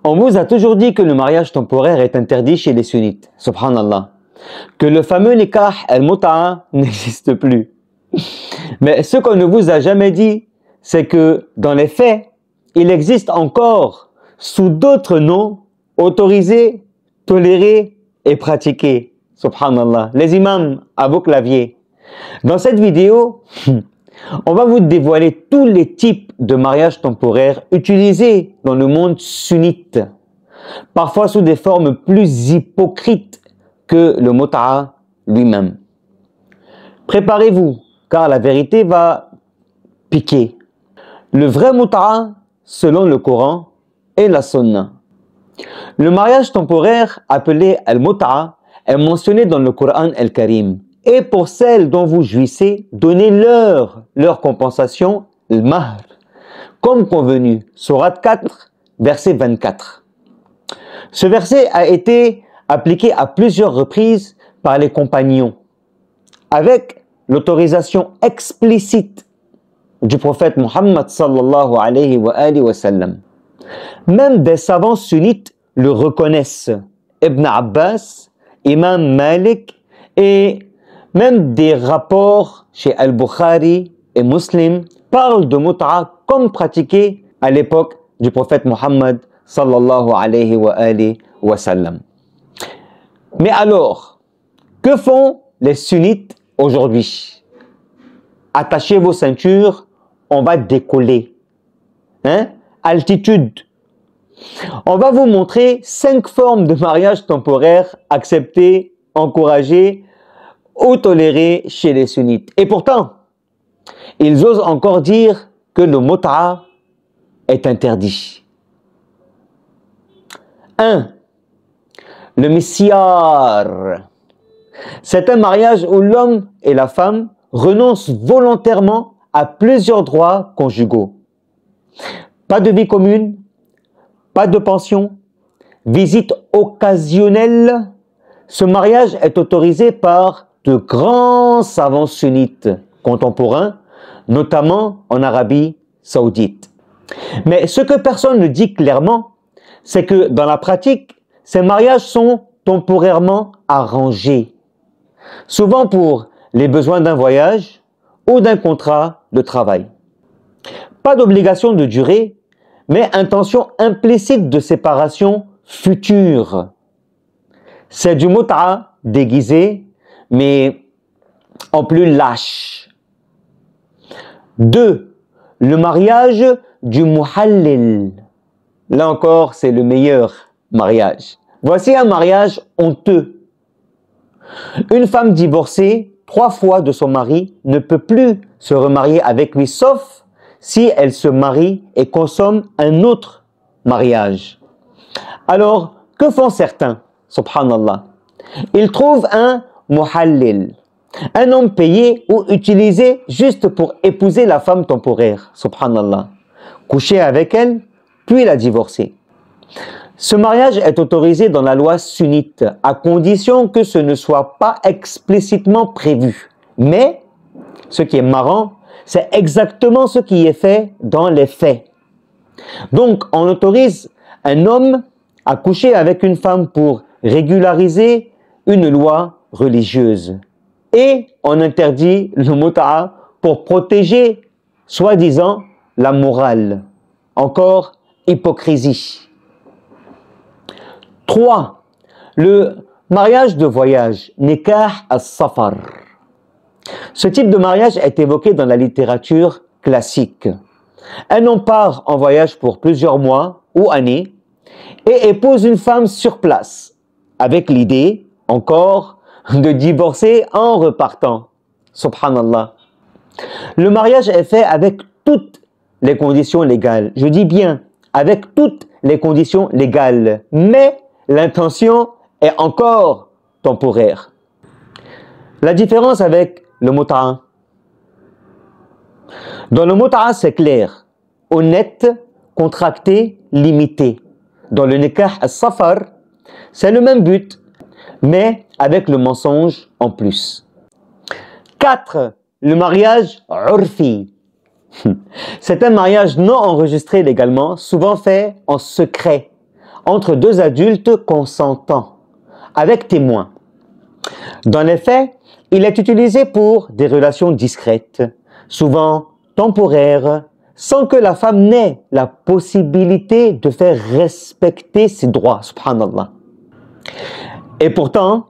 On vous a toujours dit que le mariage temporaire est interdit chez les sunnites, subhanallah. Que le fameux nikah al-muta'a n'existe plus. Mais ce qu'on ne vous a jamais dit, c'est que dans les faits, il existe encore, sous d'autres noms, autorisés, tolérés et pratiqués. Subhanallah. Les imams à vos claviers. Dans cette vidéo, on va vous dévoiler tous les types de mariages temporaires utilisés dans le monde sunnite, parfois sous des formes plus hypocrites que le muta'a lui-même. Préparez-vous, car la vérité va piquer. Le vrai muta'a, selon le Coran, est la sunna. Le mariage temporaire, appelé al-muta'a, est mentionné dans le Coran al-Karim. Et pour celles dont vous jouissez, donnez-leur leur compensation, le mahr, comme convenu. Sourate 4, verset 24. Ce verset a été appliqué à plusieurs reprises par les compagnons, avec l'autorisation explicite du prophète Muhammad sallallahu alayhi wa sallam. Même des savants sunnites le reconnaissent. Ibn Abbas, Imam Malik et même des rapports chez Al-Bukhari et Muslim parlent de muta'a comme pratiqué à l'époque du prophète Muhammad sallallahu alayhi wa sallam. Mais alors, que font les sunnites aujourd'hui? Attachez vos ceintures, on va décoller. Altitude. On va vous montrer 5 formes de mariage temporaire acceptées, encouragées ou tolérées chez les sunnites. Et pourtant, ils osent encore dire que le muta'a est interdit. 1. Le misyar. C'est un mariage où l'homme et la femme renoncent volontairement à plusieurs droits conjugaux. Pas de vie commune, pas de pension, visite occasionnelle. Ce mariage est autorisé par de grands savants sunnites contemporains, notamment en Arabie Saoudite. Mais ce que personne ne dit clairement, c'est que dans la pratique, ces mariages sont temporairement arrangés, souvent pour les besoins d'un voyage ou d'un contrat de travail. Pas d'obligation de durée, mais intention implicite de séparation future. C'est du muta'a déguisé, mais en plus lâche. 2. Le mariage du muhallil. Là encore, c'est le meilleur mariage. Voici un mariage honteux. Une femme divorcée 3 fois de son mari ne peut plus se remarier avec lui, sauf si elle se marie et consomme un autre mariage. Alors, que font certains? Subhanallah. Ils trouvent un muhallil, un homme payé ou utilisé juste pour épouser la femme temporaire. Subhanallah. Coucher avec elle, puis la divorcer. Ce mariage est autorisé dans la loi sunnite, à condition que ce ne soit pas explicitement prévu. Mais, ce qui est marrant, c'est exactement ce qui est fait dans les faits. Donc, on autorise un homme à coucher avec une femme pour régulariser une loi religieuse. Et on interdit le muta'a pour protéger, soi-disant, la morale. Encore hypocrisie. 3. Le mariage de voyage, nikah as-safar. Ce type de mariage est évoqué dans la littérature classique. Un homme part en voyage pour plusieurs mois ou années et épouse une femme sur place, avec l'idée, encore, de divorcer en repartant. Subhanallah. Le mariage est fait avec toutes les conditions légales. Je dis bien, avec toutes les conditions légales. Mais l'intention est encore temporaire. La différence avec le muta'a. Dans le muta'a, c'est clair, honnête, contracté, limité. Dans le nikah as-safar, c'est le même but, mais avec le mensonge en plus. 4. Le mariage urfi. C'est un mariage non enregistré légalement, souvent fait en secret, entre deux adultes consentants, avec témoins. Dans les faits, il est utilisé pour des relations discrètes, souvent temporaires, sans que la femme n'ait la possibilité de faire respecter ses droits, subhanallah. Et pourtant,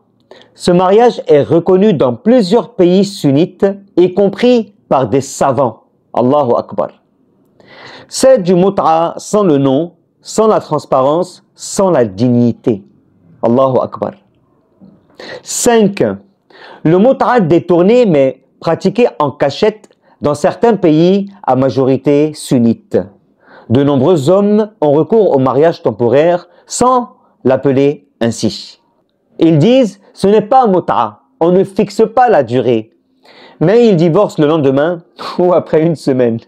ce mariage est reconnu dans plusieurs pays sunnites, y compris par des savants. Allahu Akbar. C'est du mut'a sans le nom, sans la transparence, sans la dignité. Allahu Akbar. 5. Le mut'a détourné mais pratiqué en cachette dans certains pays à majorité sunnite. De nombreux hommes ont recours au mariage temporaire sans l'appeler ainsi. Ils disent « ce n'est pas un mut'a, on ne fixe pas la durée ». Mais ils divorcent le lendemain ou après une semaine.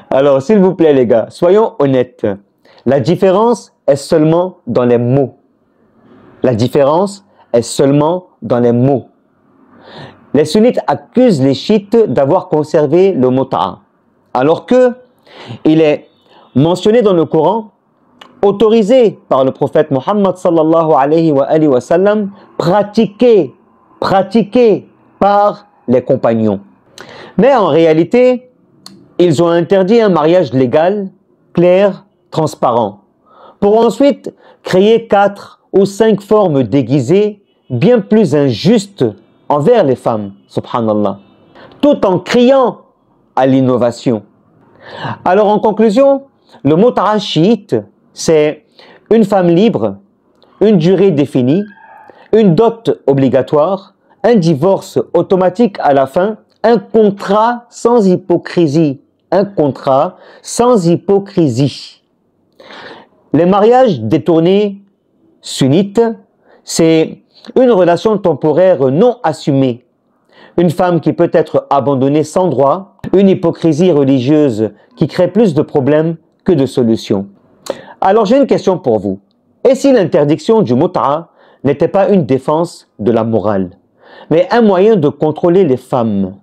Alors, s'il vous plaît les gars, soyons honnêtes. La différence est seulement dans les mots. La différence est seulement dans les mots. Les sunnites accusent les chiites d'avoir conservé le mut'a, alors que il est mentionné dans le Coran, autorisé par le prophète Muhammad sallallahu alayhi wa sallam, pratiqué par les compagnons. Mais en réalité, ils ont interdit un mariage légal, clair, transparent, pour ensuite créer 4 ou 5 formes déguisées bien plus injustes envers les femmes, subhanallah, tout en criant à l'innovation. Alors en conclusion, le mut'a chiite, c'est une femme libre, une durée définie, une dot obligatoire, un divorce automatique à la fin, un contrat sans hypocrisie. Un contrat sans hypocrisie. Les mariages détournés sunnites, c'est une relation temporaire non assumée. Une femme qui peut être abandonnée sans droit, une hypocrisie religieuse qui crée plus de problèmes que de solutions. Alors j'ai une question pour vous. Et si l'interdiction du mut'a n'était pas une défense de la morale, mais un moyen de contrôler les femmes,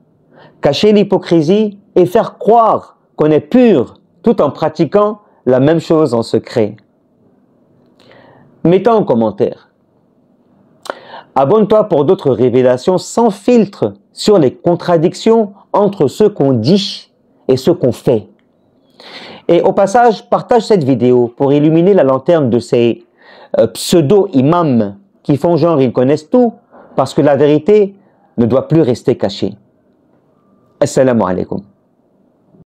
cacher l'hypocrisie et faire croire qu'on est pur tout en pratiquant la même chose en secret? Mettez en commentaire. Abonne-toi pour d'autres révélations sans filtre sur les contradictions entre ce qu'on dit et ce qu'on fait. Et au passage, partage cette vidéo pour illuminer la lanterne de ces pseudo-imams qui font genre ils connaissent tout, parce que la vérité ne doit plus rester cachée. Assalamu alaikum.